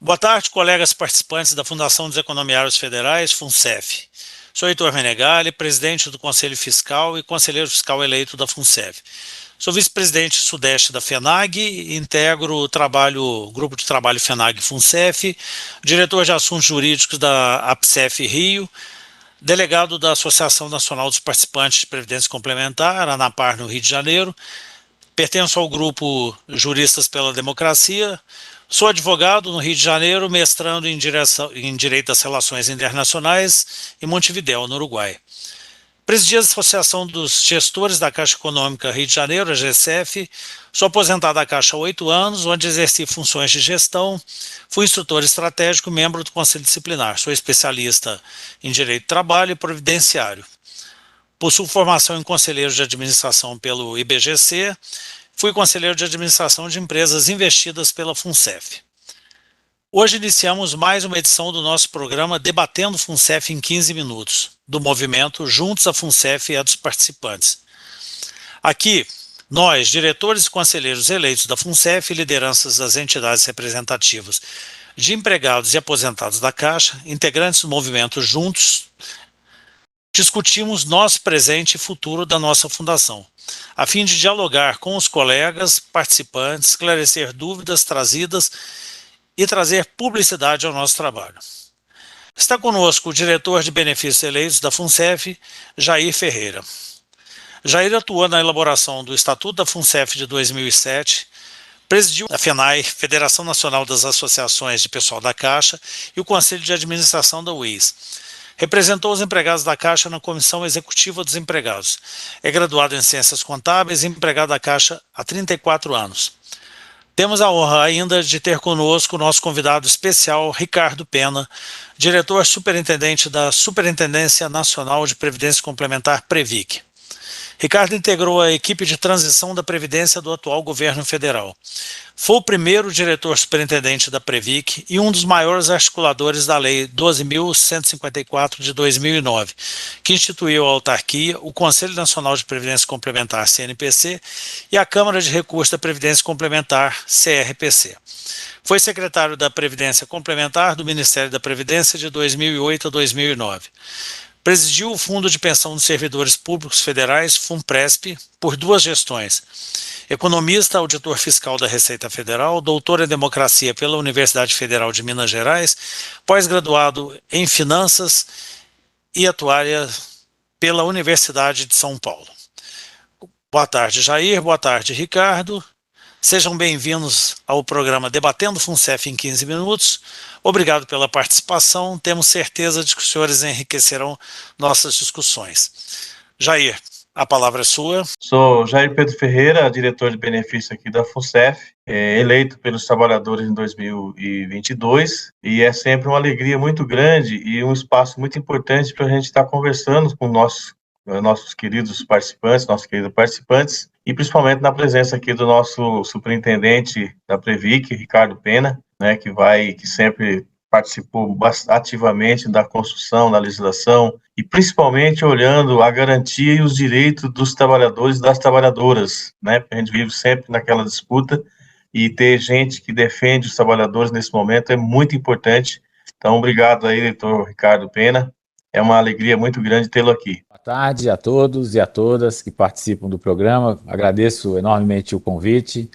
Boa tarde, colegas participantes da Fundação dos Economiários Federais, FUNCEF. Sou Heitor Menegali, presidente do Conselho Fiscal e conselheiro fiscal eleito da FUNCEF. Sou vice-presidente sudeste da FENAG e integro o grupo de trabalho FENAG-FUNCEF, diretor de assuntos jurídicos da APSEF Rio, delegado da Associação Nacional dos Participantes de Previdência Complementar, ANAPAR, no Rio de Janeiro. Pertenço ao grupo Juristas pela Democracia. Sou advogado no Rio de Janeiro, mestrando em Direito das Relações Internacionais em Montevidéu, no Uruguai. Presidi a Associação dos Gestores da Caixa Econômica Rio de Janeiro, a GECEF. Sou aposentado da Caixa há 8 anos, onde exerci funções de gestão. Fui instrutor estratégico, membro do Conselho Disciplinar. Sou especialista em Direito do Trabalho e Previdenciário. Possuo formação em conselheiro de administração pelo IBGC. Fui conselheiro de administração de empresas investidas pela FUNCEF. Hoje iniciamos mais uma edição do nosso programa Debatendo FUNCEF em 15 minutos, do movimento Juntos à FUNCEF e a dos participantes. Aqui, nós, diretores e conselheiros eleitos da FUNCEF e lideranças das entidades representativas de empregados e aposentados da Caixa, integrantes do movimento Juntos, discutimos nosso presente e futuro da nossa fundação, a fim de dialogar com os colegas, participantes, esclarecer dúvidas trazidas e trazer publicidade ao nosso trabalho. Está conosco o diretor de benefícios eleitos da FUNCEF, Jair Ferreira. Jair atuou na elaboração do Estatuto da FUNCEF de 2007, presidiu a FENAI, Federação Nacional das Associações de Pessoal da Caixa, e o Conselho de Administração da UIS. Representou os empregados da Caixa na Comissão Executiva dos Empregados. É graduado em Ciências Contábeis e empregado da Caixa há 34 anos. Temos a honra ainda de ter conosco o nosso convidado especial, Ricardo Pena, diretor superintendente da Superintendência Nacional de Previdência Complementar, Previc. Ricardo integrou a equipe de transição da Previdência do atual governo federal. Foi o primeiro diretor superintendente da Previc e um dos maiores articuladores da Lei 12.154 de 2009, que instituiu a autarquia, o Conselho Nacional de Previdência Complementar, CNPC, e a Câmara de Recursos da Previdência Complementar, CRPC. Foi secretário da Previdência Complementar do Ministério da Previdência de 2008 a 2009. Presidiu o Fundo de Pensão dos Servidores Públicos Federais, FUNPRESP, por 2 gestões. Economista, auditor fiscal da Receita Federal, doutor em Democracia pela Universidade Federal de Minas Gerais, pós-graduado em Finanças e atuária pela Universidade de São Paulo. Boa tarde, Jair. Boa tarde, Ricardo. Sejam bem-vindos ao programa Debatendo FUNCEF em 15 minutos. Obrigado pela participação. Temos certeza de que os senhores enriquecerão nossas discussões. Jair, a palavra é sua. Sou Jair Pedro Ferreira, diretor de benefícios aqui da FUNCEF, eleito pelos trabalhadores em 2022, e é sempre uma alegria muito grande e um espaço muito importante para a gente estar conversando com nossos queridos participantes, e principalmente na presença aqui do nosso superintendente da Previc, Ricardo Pena, né, que sempre participou ativamente da construção, da legislação, e principalmente olhando a garantia e os direitos dos trabalhadores e das trabalhadoras, né, porque a gente vive sempre naquela disputa, e ter gente que defende os trabalhadores nesse momento é muito importante. Então, obrigado aí, doutor Ricardo Pena, é uma alegria muito grande tê-lo aqui. Boa tarde a todos e a todas que participam do programa. Agradeço enormemente o convite,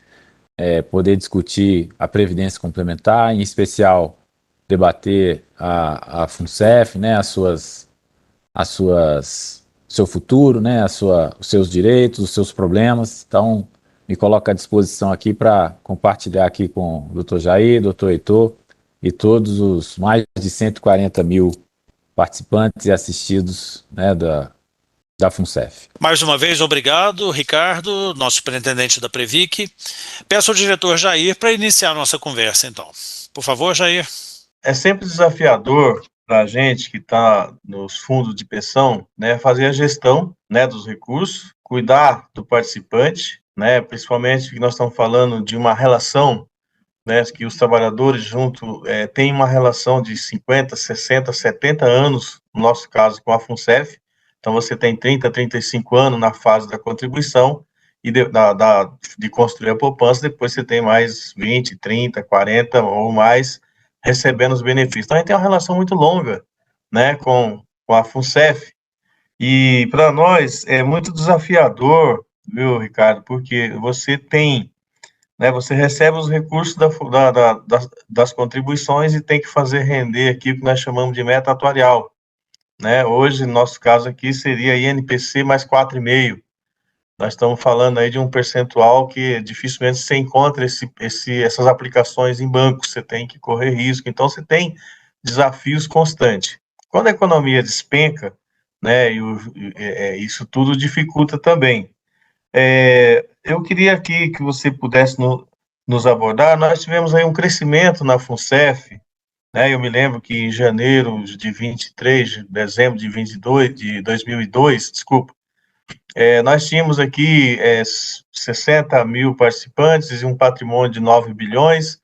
poder discutir a Previdência Complementar, em especial debater a FUNCEF, né, seu futuro, né, os seus direitos, os seus problemas. Então, me coloco à disposição aqui para compartilhar aqui com o Dr. Jair, Dr. Heitor e todos os mais de 140 mil participantes e assistidos, né, da FUNCEF. Mais uma vez, obrigado, Ricardo, nosso superintendente da Previc. Peço ao diretor Jair para iniciar a nossa conversa, então. Por favor, Jair. É sempre desafiador para a gente que está nos fundos de pensão, né, fazer a gestão, né, dos recursos, cuidar do participante, né, principalmente que nós estamos falando de uma relação, né, que os trabalhadores junto têm uma relação de 50, 60, 70 anos, no nosso caso com a FUNCEF. Então, você tem 30, 35 anos na fase da contribuição e de construir a poupança, depois você tem mais 20, 30, 40 ou mais recebendo os benefícios. Então, a gente tem uma relação muito longa, né, com a FUNCEF, e para nós é muito desafiador, viu, Ricardo, porque você tem, né, você recebe os recursos das contribuições e tem que fazer render aqui o que nós chamamos de meta atuarial, né? Hoje, no nosso caso aqui, seria INPC mais 4,5%. Nós estamos falando aí de um percentual que dificilmente você encontra essas aplicações em bancos, você tem que correr risco, então você tem desafios constantes. Quando a economia despenca, né, isso tudo dificulta também. Eu queria aqui que você pudesse nos abordar. Nós tivemos aí um crescimento na FUNCEF, né? Eu me lembro que em janeiro de 23, dezembro de 22, de 2002, desculpa, nós tínhamos aqui 60 mil participantes e um patrimônio de 9 bilhões.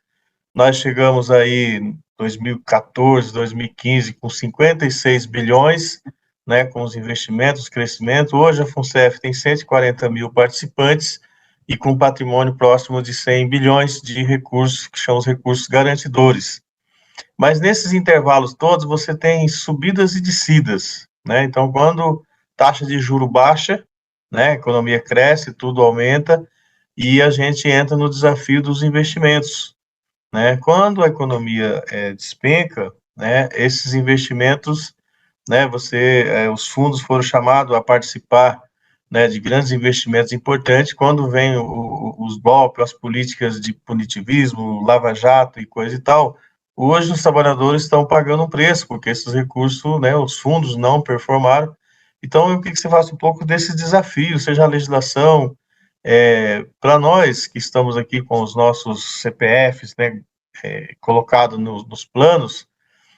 Nós chegamos aí em 2014, 2015 com 56 bilhões, né, com os investimentos, crescimento. Hoje a FUNCEF tem 140 mil participantes e com patrimônio próximo de 100 bilhões de recursos, que são os recursos garantidores. Mas nesses intervalos todos você tem subidas e descidas, né? Então, quando taxa de juro baixa, né, a economia cresce, tudo aumenta, e a gente entra no desafio dos investimentos, né? Quando a economia despenca, né, esses investimentos, né, os fundos foram chamados a participar, né, de grandes investimentos importantes. Quando vem os golpes, as políticas de punitivismo, lava-jato e coisa e tal, hoje os trabalhadores estão pagando um preço, porque esses recursos, né, os fundos não performaram. Então, eu queria que você faça um pouco desse desafio, seja a legislação, para nós que estamos aqui com os nossos CPFs, né, colocados nos planos,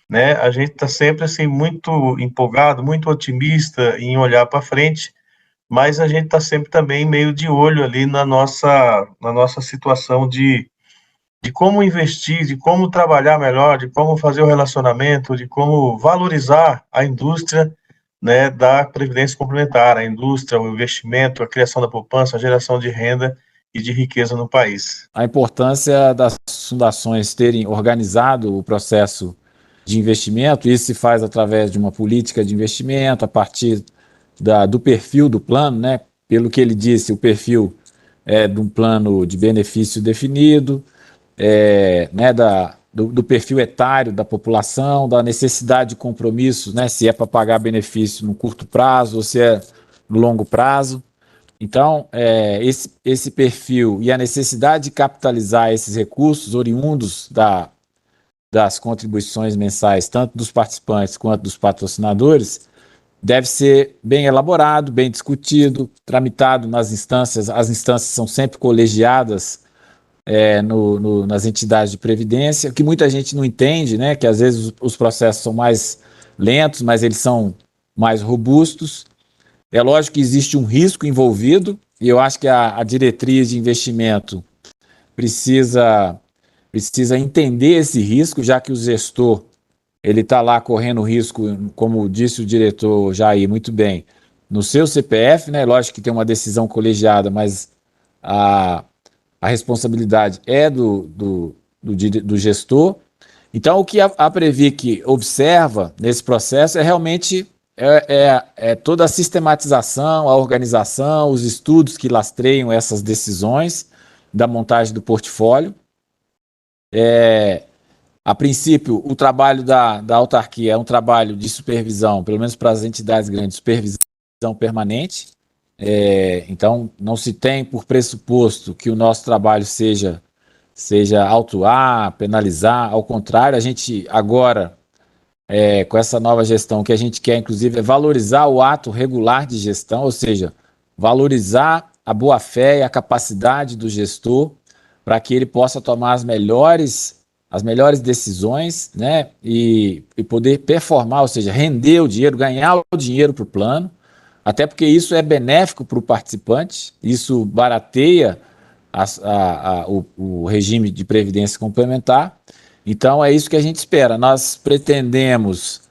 né, a gente está sempre assim muito empolgado, muito otimista em olhar para frente, mas a gente está sempre também meio de olho ali na nossa situação de como investir, de como trabalhar melhor, de como fazer o relacionamento, de como valorizar a indústria, né, da previdência complementar, a indústria, o investimento, a criação da poupança, a geração de renda e de riqueza no país. A importância das fundações terem organizado o processo de investimento, isso se faz através de uma política de investimento, a partir do perfil do plano, né? Pelo que ele disse, o perfil é de um plano de benefício definido, né, do perfil etário da população, da necessidade de compromissos, né, se é para pagar benefício no curto prazo ou se é no longo prazo. Então, esse perfil e a necessidade de capitalizar esses recursos oriundos das contribuições mensais, tanto dos participantes quanto dos patrocinadores, deve ser bem elaborado, bem discutido, tramitado nas instâncias. As instâncias são sempre colegiadas nas entidades de previdência, que muita gente não entende, né? Que às vezes os processos são mais lentos, mas eles são mais robustos. É lógico que existe um risco envolvido, e eu acho que a diretriz de investimento precisa entender esse risco, já que o gestor ele está lá correndo risco, como disse o diretor Jair muito bem, no seu CPF, né? Lógico que tem uma decisão colegiada, mas a responsabilidade é do gestor. Então, o que a Previc observa nesse processo é realmente toda a sistematização, a organização, os estudos que lastreiam essas decisões da montagem do portfólio. A princípio, o trabalho da autarquia é um trabalho de supervisão, pelo menos para as entidades grandes, supervisão permanente. Então, não se tem por pressuposto que o nosso trabalho seja autuar, penalizar. Ao contrário, a gente agora, com essa nova gestão, o que a gente quer, inclusive, é valorizar o ato regular de gestão, ou seja, valorizar a boa-fé e a capacidade do gestor para que ele possa tomar as melhores decisões, né, e poder performar, ou seja, render o dinheiro, ganhar o dinheiro para o plano, até porque isso é benéfico para o participante, isso barateia o regime de previdência complementar. Então, é isso que a gente espera. Nós pretendemos,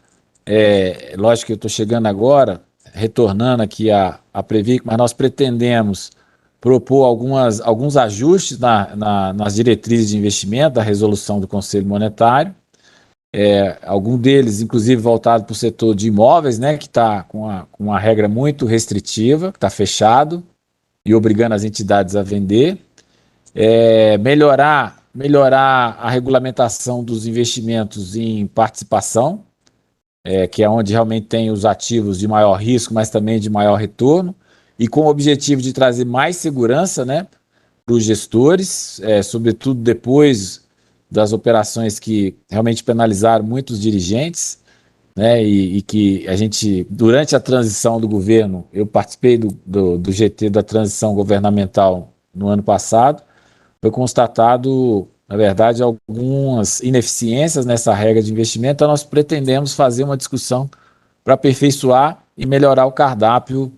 lógico que eu estou chegando agora, retornando aqui à Previc, mas nós pretendemos propor alguns ajustes nas diretrizes de investimento da resolução do Conselho Monetário, algum deles, inclusive, voltado para o setor de imóveis, né, que está com uma regra muito restritiva, que está fechado e obrigando as entidades a vender. Melhorar a regulamentação dos investimentos em participação, que é onde realmente tem os ativos de maior risco, mas também de maior retorno, e com o objetivo de trazer mais segurança, né, para os gestores, sobretudo depois das operações que realmente penalizaram muitos dirigentes, né, e que a gente, durante a transição do governo, eu participei do GT da transição governamental no ano passado, foi constatado, na verdade, algumas ineficiências nessa regra de investimento, então nós pretendemos fazer uma discussão para aperfeiçoar e melhorar o cardápio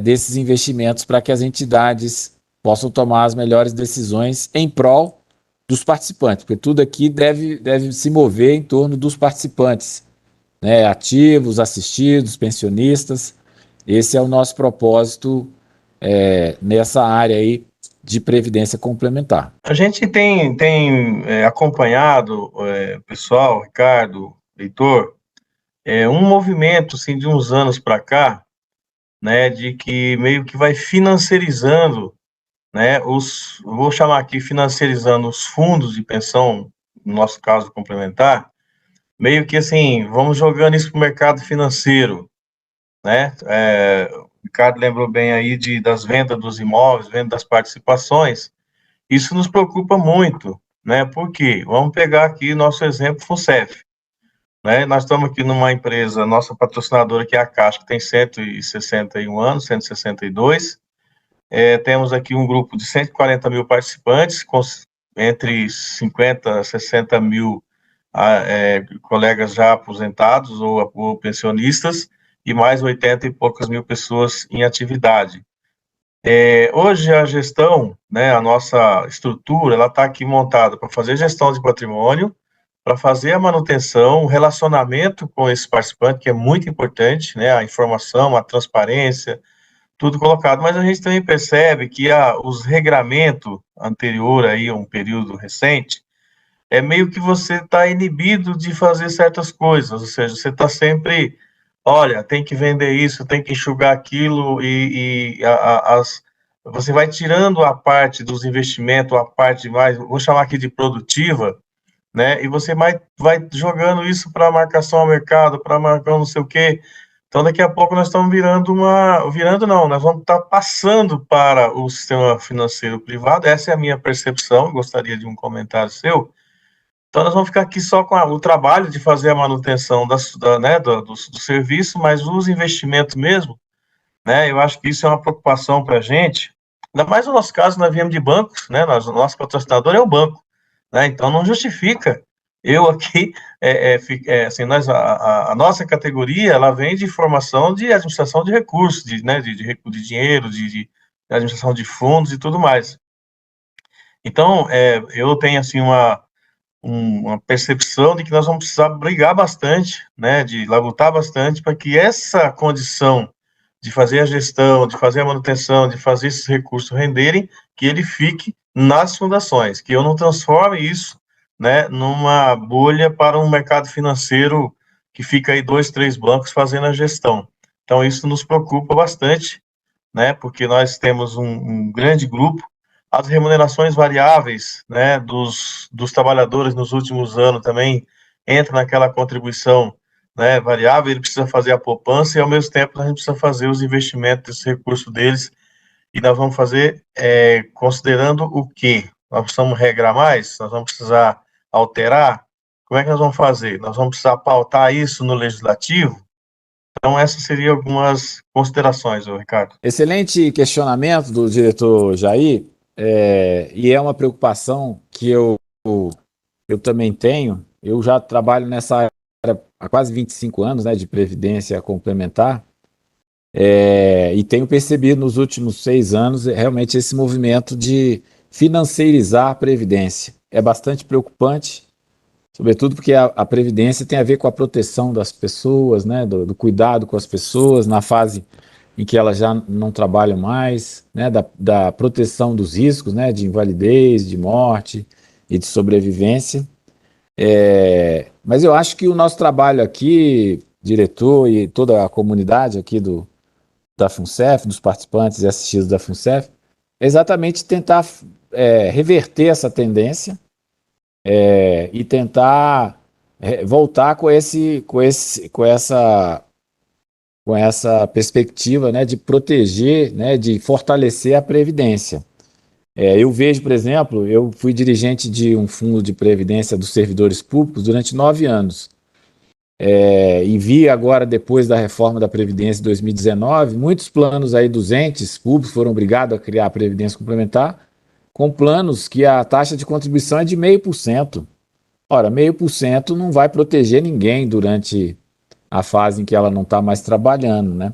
desses investimentos para que as entidades possam tomar as melhores decisões em prol dos participantes, porque tudo aqui deve se mover em torno dos participantes, né, ativos, assistidos, pensionistas. Esse é o nosso propósito nessa área aí de previdência complementar. A gente tem acompanhado, pessoal, Ricardo, Heitor, um movimento assim, de uns anos para cá, né, de que meio que vai financiarizando, né, vou chamar aqui financiarizando os fundos de pensão, no nosso caso complementar, meio que assim, vamos jogando isso para o mercado financeiro, né? O Ricardo lembrou bem aí das vendas dos imóveis, venda das participações. Isso nos preocupa muito, né? Por quê? Vamos pegar aqui nosso exemplo Funcef, né? Nós estamos aqui numa empresa, nossa patrocinadora que é a Caixa, que tem 161 anos, 162. Temos aqui um grupo de 140 mil participantes, entre 50 a 60 mil colegas já aposentados ou pensionistas, e mais 80 e poucas mil pessoas em atividade. Hoje a gestão, né, a nossa estrutura, ela está aqui montada para fazer gestão de patrimônio, para fazer a manutenção, o relacionamento com esse participante, que é muito importante, né, a informação, a transparência, tudo colocado, mas a gente também percebe que os regramentos anterior aí a um período recente, meio que você está inibido de fazer certas coisas, ou seja, você está sempre, olha, tem que vender isso, tem que enxugar aquilo, você vai tirando a parte dos investimentos, a parte mais, vou chamar aqui de produtiva, né, e você vai jogando isso para marcação ao mercado, para marcar não sei o quê. Então, daqui a pouco nós estamos nós vamos estar passando para o sistema financeiro privado, essa é a minha percepção, gostaria de um comentário seu. Então, nós vamos ficar aqui só com o trabalho de fazer a manutenção do serviço, mas os investimentos mesmo, né, eu acho que isso é uma preocupação para a gente, ainda mais no nosso caso, nós viemos de bancos, né, o nosso patrocinador é o banco, né, então não justifica eu aqui, assim, a nossa categoria, ela vem de formação de administração de recursos, de dinheiro, de administração de fundos e tudo mais. Então, eu tenho, assim, uma percepção de que nós vamos precisar brigar bastante, né, de labutar bastante para que essa condição de fazer a gestão, de fazer a manutenção, de fazer esses recursos renderem, que ele fique nas fundações, que eu não transforme isso, né, numa bolha para um mercado financeiro que fica aí 2, 3 bancos fazendo a gestão. Então, isso nos preocupa bastante, né, porque nós temos um grande grupo. As remunerações variáveis, né, dos trabalhadores nos últimos anos também entra naquela contribuição, né, variável, ele precisa fazer a poupança e, ao mesmo tempo, a gente precisa fazer os investimentos desse recurso deles, e nós vamos fazer considerando o quê? Nós precisamos regrar mais? Nós vamos precisar alterar? Como é que nós vamos fazer? Nós vamos precisar pautar isso no legislativo? Então, essas seriam algumas considerações, Ricardo. Excelente questionamento do diretor Jair, e é uma preocupação que eu também tenho. Eu já trabalho nessa área há quase 25 anos, né, de previdência complementar, e tenho percebido nos últimos 6 anos realmente esse movimento de financeirizar a previdência. É bastante preocupante, sobretudo porque a previdência tem a ver com a proteção das pessoas, né, do cuidado com as pessoas na fase em que elas já não trabalham mais, né, da proteção dos riscos, né, de invalidez, de morte e de sobrevivência. Mas eu acho que o nosso trabalho aqui, diretor e toda a comunidade aqui da FUNCEF, dos participantes e assistidos da FUNCEF, é exatamente tentar reverter essa tendência e tentar voltar com essa perspectiva, né, de proteger, né, de fortalecer a Previdência. Eu vejo, por exemplo, eu fui dirigente de um fundo de previdência dos servidores públicos durante 9 anos. E vi agora, depois da reforma da Previdência de 2019, muitos planos aí dos entes públicos foram obrigados a criar a Previdência Complementar, com planos que a taxa de contribuição é de 0,5%. Ora, 0,5% não vai proteger ninguém durante a fase em que ela não está mais trabalhando, né?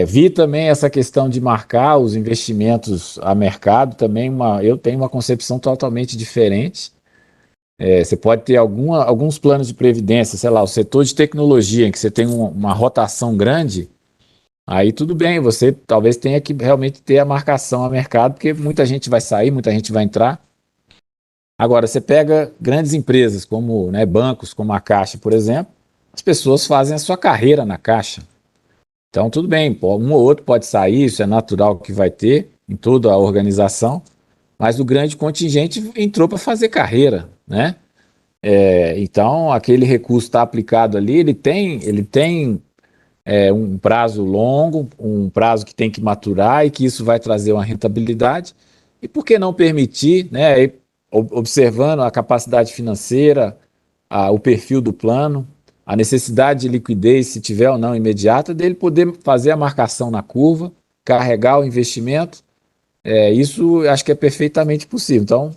Vi também essa questão de marcar os investimentos a mercado, também eu tenho uma concepção totalmente diferente. Você pode ter alguns planos de previdência, sei lá, o setor de tecnologia, em que você tem uma rotação grande, aí tudo bem, você talvez tenha que realmente ter a marcação a mercado, porque muita gente vai sair, muita gente vai entrar. Agora, você pega grandes empresas, como, né, bancos, como a Caixa, por exemplo, as pessoas fazem a sua carreira na Caixa. Então, tudo bem, um ou outro pode sair, isso é natural que vai ter em toda a organização, mas o grande contingente entrou para fazer carreira, né? Então, aquele recurso está aplicado ali, ele tem um prazo longo, um prazo que tem que maturar e que isso vai trazer uma rentabilidade. E por que não permitir, né, observando a capacidade financeira, o perfil do plano, a necessidade de liquidez, se tiver ou não imediata, dele poder fazer a marcação na curva, carregar o investimento. Isso acho que é perfeitamente possível. Então,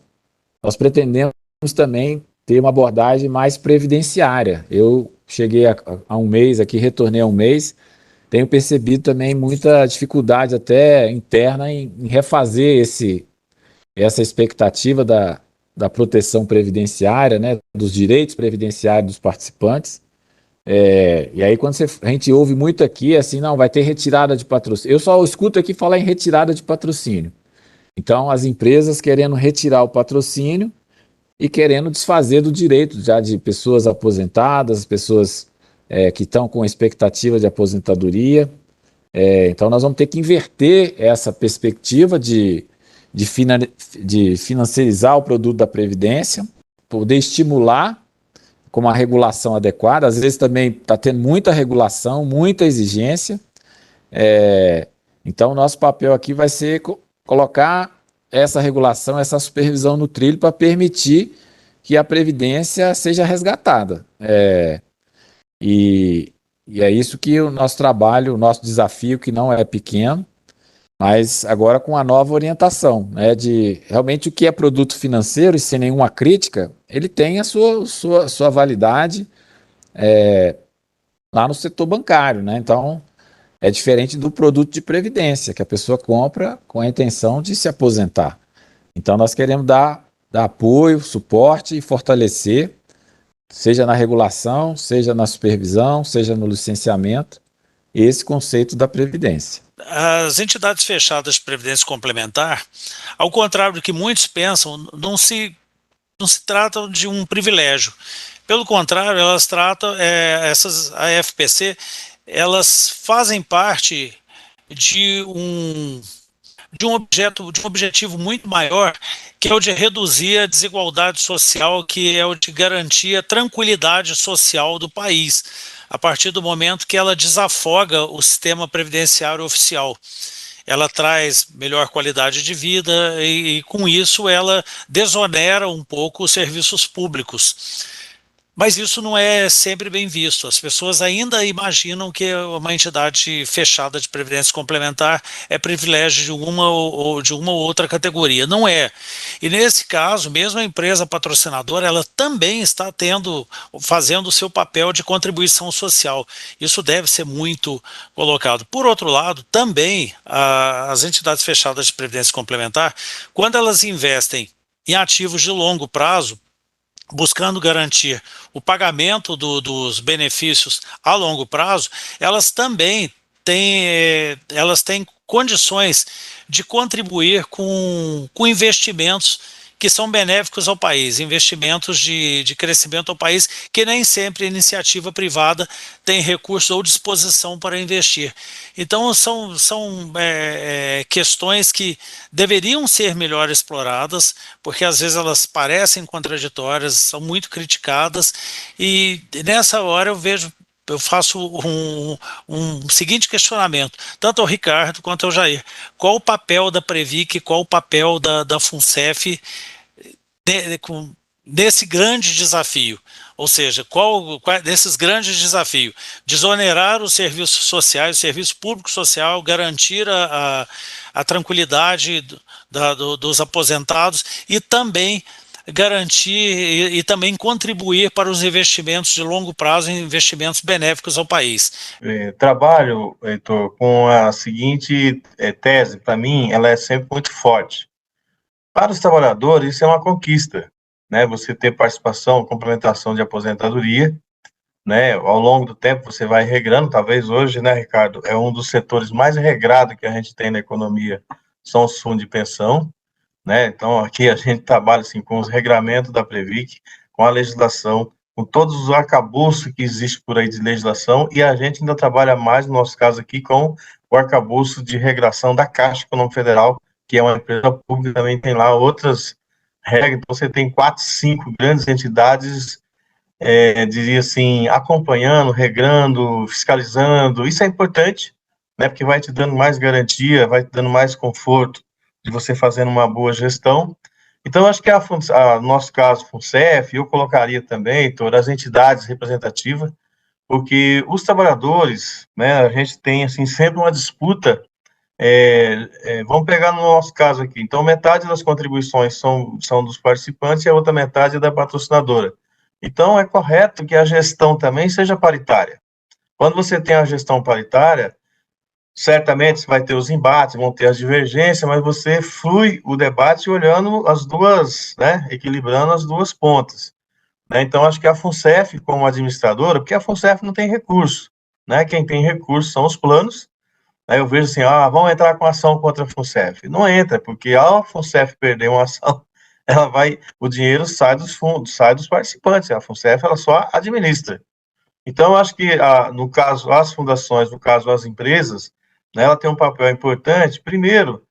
nós pretendemos também ter uma abordagem mais previdenciária. Eu cheguei a um mês aqui, retornei a um mês, tenho percebido também muita dificuldade até interna em refazer essa expectativa da proteção previdenciária, né, dos direitos previdenciários dos participantes. E aí quando a gente ouve muito aqui, assim, não, vai ter retirada de patrocínio. Eu só escuto aqui falar em retirada de patrocínio. Então, as empresas querendo retirar o patrocínio e querendo desfazer do direito já de pessoas aposentadas, pessoas que estão com expectativa de aposentadoria. Então, nós vamos ter que inverter essa perspectiva de financiarizar o produto da Previdência, poder estimular com uma regulação adequada. Às vezes também está tendo muita regulação, muita exigência. Então, o nosso papel aqui vai ser colocar essa regulação, essa supervisão no trilho para permitir que a Previdência seja resgatada. E é isso que o nosso trabalho, o nosso desafio, que não é pequeno, mas agora com a nova orientação, né, de realmente o que é produto financeiro, e sem nenhuma crítica, ele tem a sua validade lá no setor bancário, né? Então, é diferente do produto de previdência, que a pessoa compra com a intenção de se aposentar. Então, nós queremos dar apoio, suporte e fortalecer, seja na regulação, seja na supervisão, seja no licenciamento, esse conceito da previdência. As entidades fechadas de previdência complementar, ao contrário do que muitos pensam, não se tratam de um privilégio. Pelo contrário, elas tratam, a FPC, elas fazem parte de um objetivo muito maior, que é o de reduzir a desigualdade social, que é o de garantir a tranquilidade social do país, a partir do momento que ela desafoga o sistema previdenciário oficial. Ela traz melhor qualidade de vida e com isso ela desonera um pouco os serviços públicos. Mas isso não é sempre bem visto. As pessoas ainda imaginam que uma entidade fechada de previdência complementar é privilégio de uma ou outra categoria. Não é. E nesse caso, mesmo a empresa patrocinadora, ela também está fazendo o seu papel de contribuição social. Isso deve ser muito colocado. Por outro lado, também as entidades fechadas de previdência complementar, quando elas investem em ativos de longo prazo, buscando garantir o pagamento dos benefícios a longo prazo, elas também têm condições de contribuir com investimentos que são benéficos ao país, investimentos de crescimento ao país, que nem sempre a iniciativa privada tem recursos ou disposição para investir. Então, são questões que deveriam ser melhor exploradas, porque às vezes elas parecem contraditórias, são muito criticadas, e nessa hora eu faço um seguinte questionamento, tanto ao Ricardo quanto ao Jair. Qual o papel da Previc, qual o papel da FUNCEF nesse grande desafio? Ou seja, qual desses grandes desafios? Desonerar os serviços sociais, o serviço público social, garantir a tranquilidade dos aposentados e também garantir e também contribuir para os investimentos de longo prazo, investimentos benéficos ao país. Trabalho, Heitor, com a seguinte tese, para mim, ela é sempre muito forte. Para os trabalhadores, isso é uma conquista, né? Você ter participação, complementação de aposentadoria, né? Ao longo do tempo você vai regrando, talvez hoje, né, Ricardo, é um dos setores mais regrados que a gente tem na economia, são os fundos de pensão, né? Então, aqui a gente trabalha assim, com os regramentos da Previc, com a legislação, com todos os arcabouços que existe por aí de legislação, e a gente ainda trabalha mais, no nosso caso aqui, com o arcabouço de regração da Caixa Econômica Federal, que é uma empresa pública, também tem lá outras regras. Então, você tem 4, 5 grandes entidades, diria assim, acompanhando, regrando, fiscalizando. Isso é importante, né? Porque vai te dando mais garantia, vai te dando mais conforto de você fazendo uma boa gestão. Então, acho que no nosso caso, FUNCEF, eu colocaria também, todas as entidades representativas, porque os trabalhadores, né, a gente tem, assim, sempre uma disputa, vamos pegar no nosso caso aqui, então, metade das contribuições são dos participantes e a outra metade é da patrocinadora. Então, é correto que a gestão também seja paritária. Quando você tem a gestão paritária, certamente você vai ter os embates, vão ter as divergências, mas você flui o debate olhando as duas, né, equilibrando as duas pontas, né? Então, acho que a FUNCEF, como administradora, porque a FUNCEF não tem recurso, né? Quem tem recurso são os planos, né? Eu vejo assim, vamos entrar com ação contra a FUNCEF. Não entra, porque ao a FUNCEF perder uma ação, o dinheiro sai dos fundos, sai dos participantes, a FUNCEF, ela só administra. Então, acho que, no caso, as fundações, no caso, as empresas, né, ela tem um papel importante, primeiro,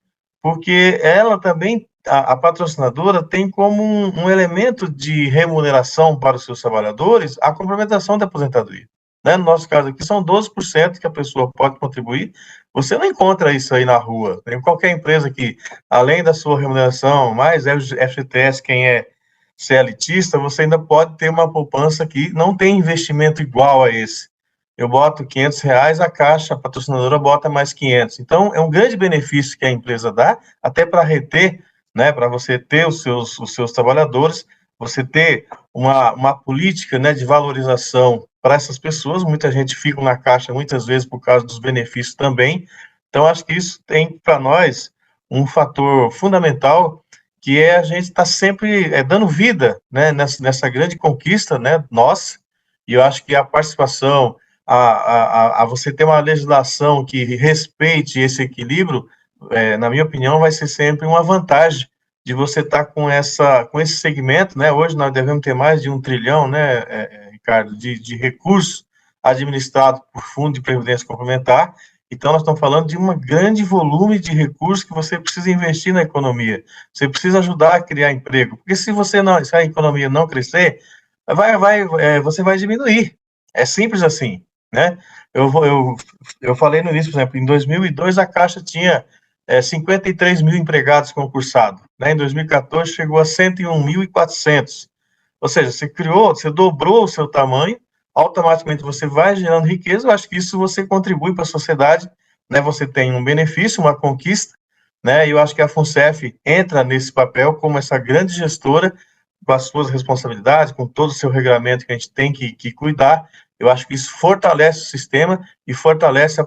porque ela também, a patrocinadora, tem como um elemento de remuneração para os seus trabalhadores a complementação da aposentadoria. Né? No nosso caso aqui, são 12% que a pessoa pode contribuir. Você não encontra isso aí na rua. Tem qualquer empresa que, além da sua remuneração, mais FGTS, quem é CLTista, você ainda pode ter uma poupança que não tem investimento igual a esse. Eu boto R$500, a Caixa, a patrocinadora, bota mais 500. Então, é um grande benefício que a empresa dá, até para reter, né, para você ter os seus trabalhadores, você ter uma política, né, de valorização para essas pessoas. Muita gente fica na Caixa, muitas vezes, por causa dos benefícios também. Então, acho que isso tem, para nós, um fator fundamental, que é a gente estar sempre dando vida, né, nessa grande conquista, né, nossa, e eu acho que a participação, a você ter uma legislação que respeite esse equilíbrio, na minha opinião, vai ser sempre uma vantagem de você estar com esse segmento, né, hoje nós devemos ter mais de 1 trilhão, né, Ricardo, de recursos administrados por Fundo de Previdência Complementar. Então, nós estamos falando de um grande volume de recursos que você precisa investir na economia. Você precisa ajudar a criar emprego. Porque se a economia não crescer, você vai diminuir. É simples assim, né? Eu falei no início, por exemplo, em 2002 a Caixa tinha 53 mil empregados concursados. Né? Em 2014 chegou a 101.400. Ou seja, você dobrou o seu tamanho, automaticamente você vai gerando riqueza. Eu acho que isso você contribui para a sociedade, né? Você tem um benefício, uma conquista, né? E eu acho que a FUNCEF entra nesse papel como essa grande gestora, com as suas responsabilidades, com todo o seu regramento que a gente tem que cuidar. Eu acho que isso fortalece o sistema e fortalece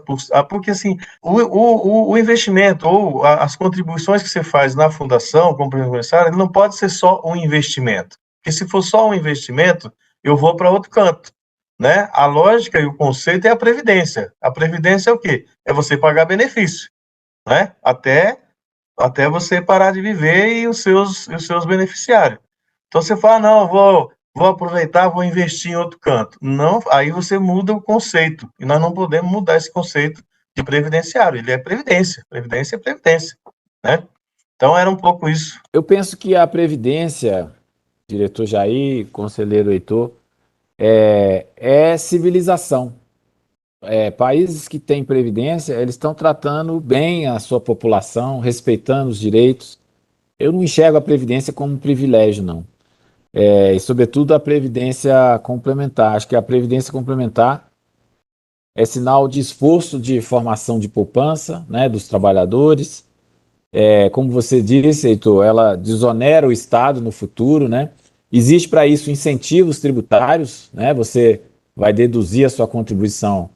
porque assim, o investimento ou as contribuições que você faz na fundação, como previdenciário, ele não pode ser só um investimento. Porque se for só um investimento, eu vou para outro canto, né? A lógica e o conceito é a previdência. A previdência é o quê? É você pagar benefício, né? Até até você parar de viver e os seus beneficiários. Então você fala, não, vou aproveitar, vou investir em outro canto. Não, aí você muda o conceito, e nós não podemos mudar esse conceito de previdenciário, ele é previdência, previdência é previdência, né? Então era um pouco isso. Eu penso que a Previdência, diretor Jair, conselheiro Heitor, é civilização. Países que têm Previdência, eles estão tratando bem a sua população, respeitando os direitos. Eu não enxergo a Previdência como um privilégio, não. E, sobretudo, a Previdência complementar. Acho que a Previdência complementar é sinal de esforço de formação de poupança, né, dos trabalhadores. Como você disse, Heitor, ela desonera o Estado no futuro, né? Existe para isso incentivos tributários, né? Você vai deduzir a sua contribuição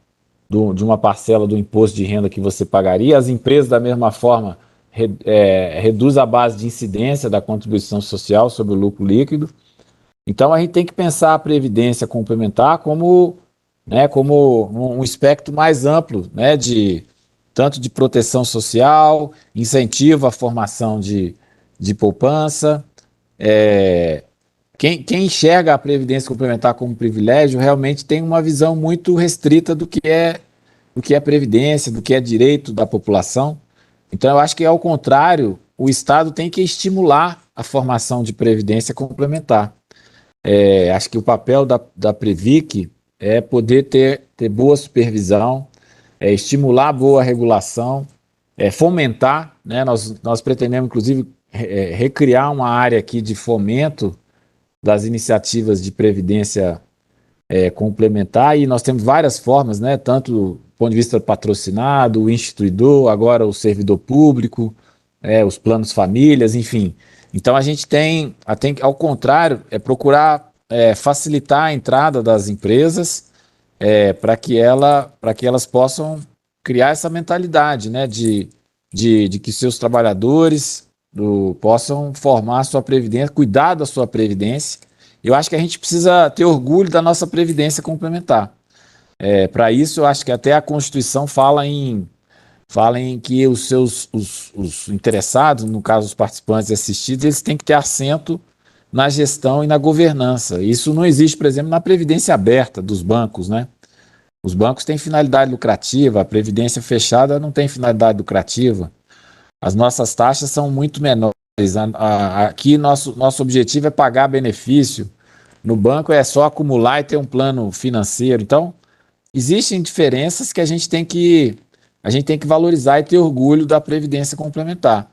de uma parcela do imposto de renda que você pagaria. As empresas, da mesma forma, reduz a base de incidência da contribuição social sobre o lucro líquido. Então, a gente tem que pensar a previdência complementar como, né, como um espectro mais amplo, né, tanto de proteção social, incentivo à formação de poupança. Quem enxerga a previdência complementar como privilégio realmente tem uma visão muito restrita do que é previdência, do que é direito da população. Então, eu acho que, ao contrário, o Estado tem que estimular a formação de previdência complementar. Acho que o papel da Previc é poder ter boa supervisão, estimular boa regulação, fomentar, né? Nós pretendemos, inclusive, recriar uma área aqui de fomento das iniciativas de previdência complementar, e nós temos várias formas, né? Tanto do ponto de vista patrocinado, o instituidor, agora o servidor público, os planos famílias, enfim. Então a gente tem ao contrário, procurar facilitar a entrada das empresas para que elas possam criar essa mentalidade, né, de que seus trabalhadores possam formar a sua previdência, cuidar da sua previdência. Eu acho que a gente precisa ter orgulho da nossa previdência complementar. Para isso, eu acho que até a Constituição fala em que os interessados, no caso os participantes e assistidos, eles têm que ter assento na gestão e na governança. Isso não existe, por exemplo, na previdência aberta dos bancos, né? Os bancos têm finalidade lucrativa, a previdência fechada não tem finalidade lucrativa. As nossas taxas são muito menores. Aqui nosso objetivo é pagar benefício. No banco é só acumular e ter um plano financeiro. Então, existem diferenças que a gente tem que valorizar e ter orgulho da previdência complementar.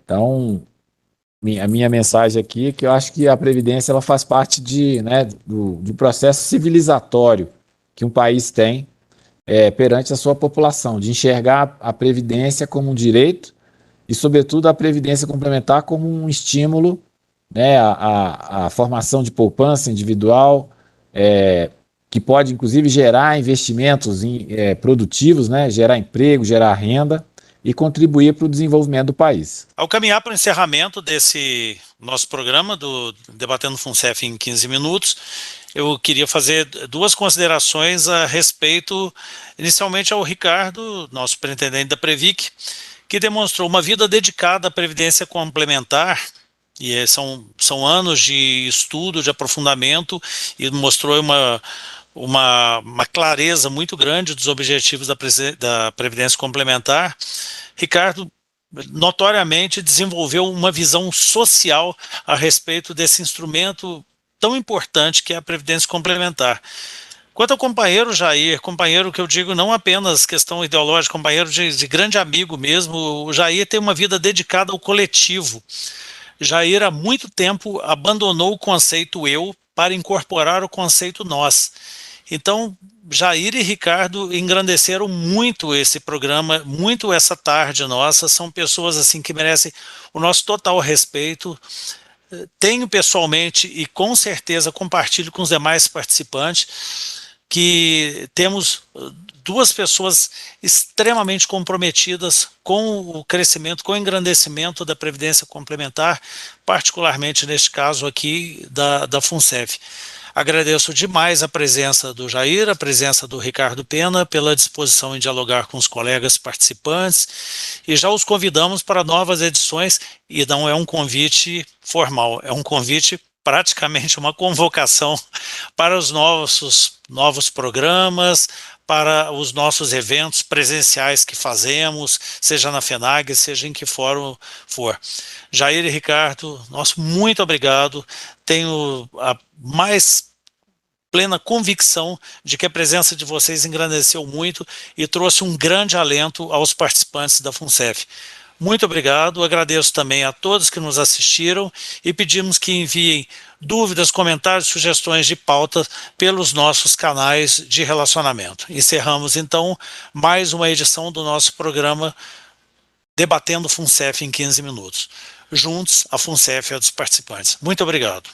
Então, a minha mensagem aqui é que eu acho que a previdência ela faz parte do processo civilizatório que um país tem perante a sua população, de enxergar a previdência como um direito e, sobretudo, a previdência complementar como um estímulo, né, à formação de poupança individual, que pode, inclusive, gerar investimentos produtivos, né, gerar emprego, gerar renda e contribuir para o desenvolvimento do país. Ao caminhar para o encerramento desse nosso programa do Debatendo FUNCEF em 15 minutos, eu queria fazer duas considerações a respeito, inicialmente ao Ricardo, nosso superintendente da Previc, que demonstrou uma vida dedicada à previdência complementar, e são anos de estudo, de aprofundamento, e mostrou uma clareza muito grande dos objetivos da Previdência Complementar. Ricardo, notoriamente, desenvolveu uma visão social a respeito desse instrumento tão importante que é a Previdência Complementar. Quanto ao companheiro Jair, companheiro que eu digo não apenas questão ideológica, companheiro de grande amigo mesmo, o Jair tem uma vida dedicada ao coletivo. Jair, há muito tempo, abandonou o conceito eu para incorporar o conceito nós. Então, Jair e Ricardo engrandeceram muito esse programa, muito essa tarde nossa, são pessoas assim que merecem o nosso total respeito. Tenho pessoalmente e com certeza compartilho com os demais participantes que temos duas pessoas extremamente comprometidas com o crescimento, com o engrandecimento da Previdência Complementar, particularmente neste caso aqui da FUNCEF. Agradeço demais a presença do Jair, a presença do Ricardo Pena, pela disposição em dialogar com os colegas participantes, e já os convidamos para novas edições, e não é um convite formal, é um convite praticamente uma convocação para os novos programas, para os nossos eventos presenciais que fazemos, seja na FENAG, seja em que fórum for. Jair e Ricardo, nosso muito obrigado. Tenho a mais plena convicção de que a presença de vocês engrandeceu muito e trouxe um grande alento aos participantes da FUNCEF. Muito obrigado, agradeço também a todos que nos assistiram e pedimos que enviem dúvidas, comentários, sugestões de pauta pelos nossos canais de relacionamento. Encerramos então mais uma edição do nosso programa Debatendo FUNCEF em 15 minutos. Juntos, a FUNCEF é dos participantes. Muito obrigado.